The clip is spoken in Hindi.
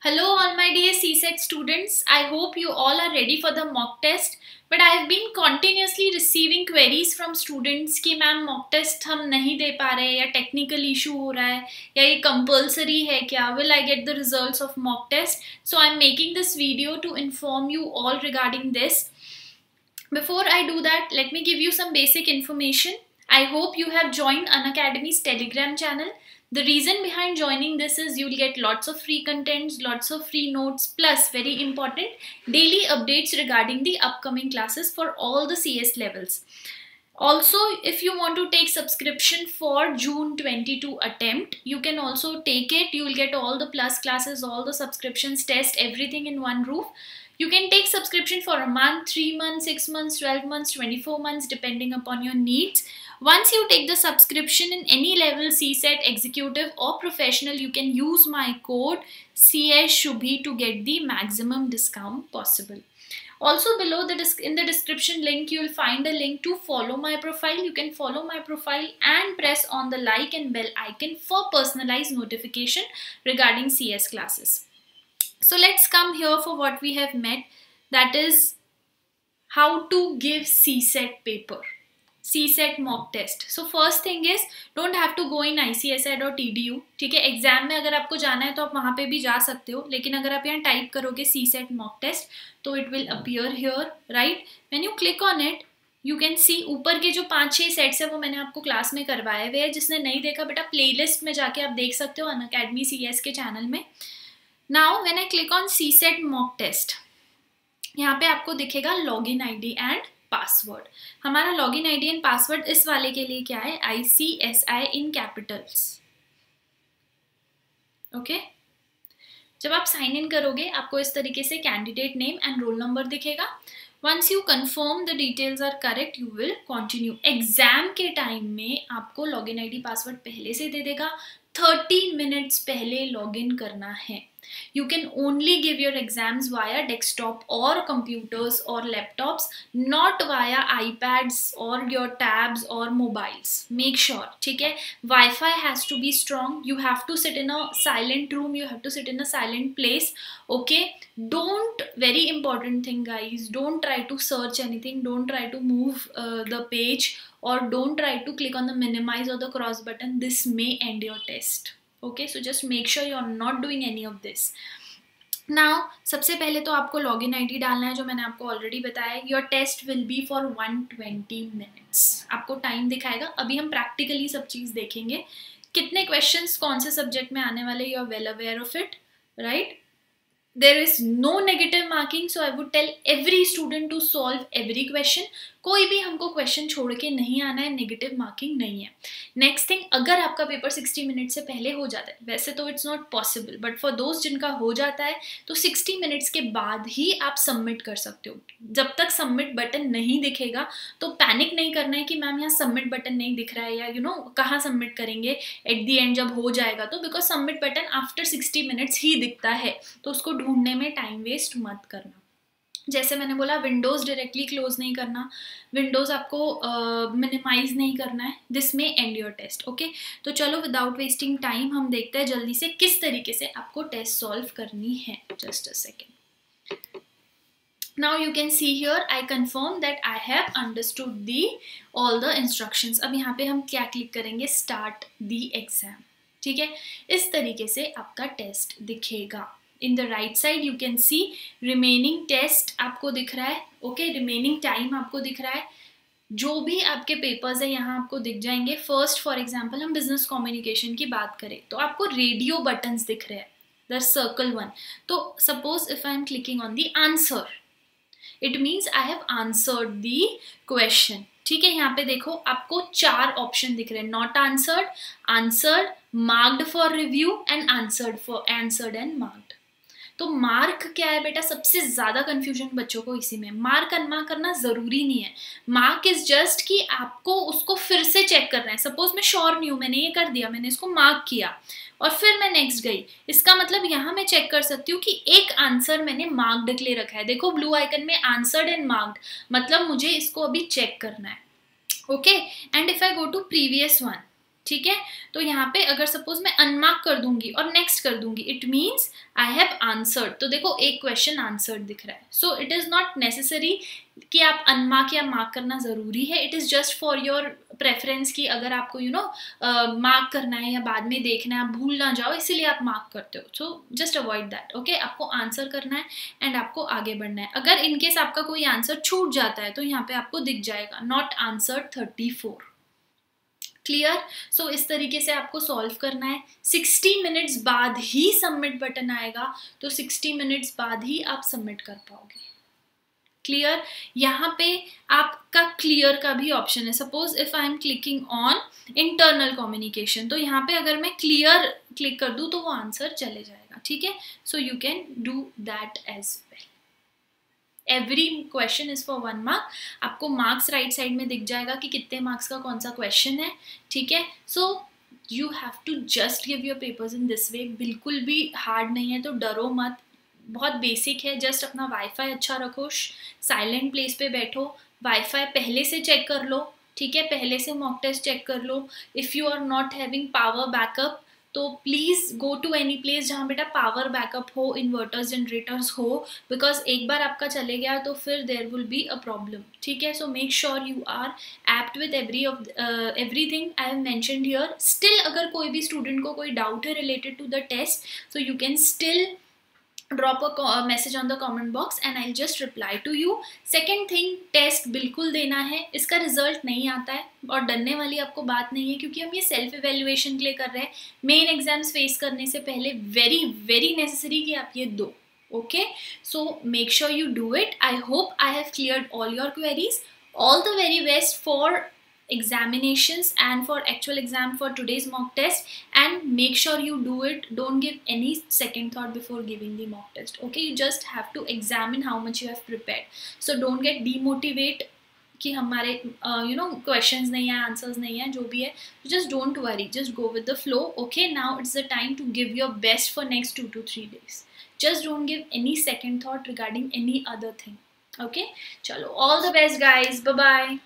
Hello all my dear CSET students. I hope you all are ready for the mock test. But I have been continuously receiving queries from students कि मैम mock test हम नहीं दे पा रहे या technical issue हो रहा है या ये compulsory है क्या? Will I get the results of mock test? So I'm making this video to inform you all regarding this. Before I do that, let me give you some basic information. I hope you have joined Unacademy's Telegram channel. The reason behind joining this is you'll get lots of free contents, lots of free notes, plus very important daily updates regarding the upcoming classes for all the CS levels. Also, if you want to take subscription for June 22 attempt, you can also take it. You will get all the plus classes, all the subscriptions, test, everything in one roof. You can take subscription for a month, 3 months, 6 months, 12 months, 24 months, depending upon your needs. Once you take the subscription in any level, CSET, executive or professional, you can use my code CSShubhi to get the maximum discount possible. Also below in the description link, you will find a link to follow my profile. You can follow my profile and press on the like and bell icon for personalized notification regarding CS classes. So let's come here for what we have met, that is how to give CSET paper. CSET mock test. So first thing is don't have to go in icsi.edu. ठीक है, एग्जाम में अगर आपको जाना है तो आप वहाँ पे भी जा सकते हो, लेकिन अगर आप यहाँ टाइप करोगे CSET mock test तो it will appear here, right? When you click on it, you can see ऊपर के जो 5-6 सेट्स है वो मैंने आपको क्लास में करवाए हुए हैं. जिसने नहीं देखा बेटा प्लेलिस्ट में जाके आप देख सकते हो अनअकैडमी CS के चैनल में. Now when I click on CSET mock test, यहाँ पे आपको दिखेगा login ID and पासवर्ड. हमारा लॉगिन आईडी एंड पासवर्ड इस वाले के लिए क्या है? ICSI इन कैपिटल्स. ओके, जब आप साइन इन करोगे आपको इस तरीके से candidate name and roll number दिखेगा. Once you confirm the details are correct, you will continue. Exam के टाइम में आपको लॉगिन आईडी पासवर्ड पहले से दे देगा. 30 मिनट्स पहले लॉगिन करना है. You can only give your exams via desktop or computers or laptops, not via iPads or your tabs or mobiles. Make sure, ठीक है? Wi-Fi has to be strong. You have to sit in a silent room. You have to sit in a silent place. Okay? Don't, very important thing guys, don't try to search anything. Don't try to move the page, or don't try to click on the minimize or the cross button. This may end your test. Okay, so just make sure you are not doing any of this. Now, सबसे पहले तो आपको लॉगिन आईडी डालना है जो मैंने आपको ऑलरेडी बताया. Your test will be for 120 minutes. आपको टाइम दिखाएगा. अभी हम प्रैक्टिकली सब चीज़ देखेंगे. कितने क्वेश्चंस कौन से सब्जेक्ट में आने वाले, you are well aware of it, right? There is no negative marking, so I would tell every student to solve every question. कोई भी हमको क्वेश्चन छोड़ के नहीं आना है, नेगेटिव मार्किंग नहीं है. नेक्स्ट थिंग, अगर आपका पेपर 60 मिनट से पहले हो जाता है, वैसे तो it's not possible, but for दोस्त जिनका हो जाता है तो 60 मिनट्स के बाद ही आप सबमिट कर सकते हो. जब तक सबमिट बटन नहीं दिखेगा तो पैनिक नहीं करना है कि मैम यहाँ सबमिट बटन नहीं दिख रहा है या कहाँ सबमिट करेंगे एट दी एंड जब हो जाएगा तो. Because submit button after 60 minutes ही दिखता है, तो उसको ढूंढने में टाइम वेस्ट मत करना. जैसे मैंने बोला, विंडोज़ डायरेक्टली क्लोज नहीं करना, विंडोज़ आपको मिनिमाइज नहीं करना है. दिस में एंड योर टेस्ट. ओके, तो चलो विदाउट वेस्टिंग टाइम हम देखते हैं जल्दी से किस तरीके से आपको टेस्ट सॉल्व करनी है. Just a second. Now you can see here I confirm that I have understood the all the instructions. अब यहाँ पे हम क्या क्लिक करेंगे? Start the exam. ठीक है, इस तरीके से आपका टेस्ट दिखेगा. In the right side you can see remaining test आपको दिख रहा है. ओके, रिमेनिंग टाइम आपको दिख रहा है. जो भी आपके पेपर्स है यहाँ आपको दिख जाएंगे. फर्स्ट फॉर एग्जांपल हम बिजनेस कम्युनिकेशन की बात करें तो आपको रेडियो बटन्स दिख रहे हैं, द सर्कल वन. तो suppose if I am clicking on the answer, it means I have answered the question. ठीक है, यहाँ पे देखो आपको 4 ऑप्शन दिख रहे हैं. Not answered, answered, marked for review and answered and marked. तो मार्क क्या है बेटा? सबसे ज्यादा कंफ्यूजन बच्चों को इसी में. मार्क अनमार्क करना जरूरी नहीं है. मार्क इज जस्ट कि आपको उसको फिर से चेक करना है. सपोज मैं श्योर नहीं हूं, मैंने ये कर दिया, मैंने इसको मार्क किया और फिर मैं नेक्स्ट गई. इसका मतलब यहाँ मैं चेक कर सकती हूँ कि एक आंसर मैंने मार्क्ड के लिए रखा है. देखो ब्लू आइकन में आंसर्ड एंड मार्क्ड, मतलब मुझे इसको अभी चेक करना है. Okay, and if I go to previous one, ठीक है, तो यहाँ पे अगर सपोज मैं अनमार्क कर दूंगी और नेक्स्ट कर दूंगी, it means I have answered. तो देखो एक क्वेश्चन आंसर्ड दिख रहा है। So it is not necessary कि आप अनमार्क या मार्क करना जरूरी है, it is just for your preference कि अगर आपको मार्क करना है या बाद में देखना है, आप भूल ना जाओ, इसीलिए आप मार्क करते हो। So just avoid that, okay. आपको आंसर करना है एंड आपको आगे बढ़ना है। अगर इनकेस आपका कोई आंसर छूट जाता है तो यहाँ पे आपको दिख जाएगा नॉट आंसर 34। क्लियर? सो इस तरीके से आपको सॉल्व करना है। 60 मिनट्स बाद ही सबमिट बटन आएगा, तो 60 मिनट्स बाद ही आप सबमिट कर पाओगे। क्लियर? यहाँ पे आपका क्लियर का भी ऑप्शन है। Suppose if I am clicking on internal communication, तो यहाँ पे अगर मैं क्लियर क्लिक कर दूं तो वो आंसर चले जाएगा, ठीक है। So you can do that as well. Every question is for 1 mark. आपको मार्क्स राइट साइड में दिख जाएगा कि कितने मार्क्स का कौन सा क्वेश्चन है, ठीक है। So you have to just give your papers in this way. बिल्कुल भी हार्ड नहीं है, तो डरो मत, बहुत बेसिक है। जस्ट अपना वाईफाई अच्छा रखो, साइलेंट प्लेस पे बैठो, वाईफाई पहले से चेक कर लो, ठीक है, पहले से मॉक टेस्ट चेक कर लो। If you are not having power backup तो please go to any place जहाँ बेटा पावर बैकअप हो, इन्वर्टर्स जनरेटर्स हो, बिकॉज एक बार आपका चले गया तो फिर there will be a problem, ठीक है। So make sure you are apt with everything I have mentioned here. Still अगर कोई भी स्टूडेंट को कोई डाउट है related to the test, so you can still drop a message on the comment box and I'll just reply to you. Second thing, test बिल्कुल देना है, इसका रिजल्ट नहीं आता है और डरने वाली आपको बात नहीं है, क्योंकि हम ये सेल्फ इवेल्युएशन के लिए कर रहे हैं। मेन एग्जाम्स फेस करने से पहले वेरी वेरी नेसेसरी कि आप ये दो, okay. So make sure you do it. I hope I have cleared all your queries. All the very best for examinations and for actual exam for today's mock test, and make sure you do it. Don't give any second thought before giving the mock test, okay? You just have to examine how much you have prepared, so don't get demotivate कि हमारे questions नहीं है, answers नहीं है, जो भी है, just don't worry, just go with the flow, okay? Now it's the time to give your best for next 2 to 3 days. Just don't give any second thought regarding any other thing, okay? चलो, all the best guys, bye bye.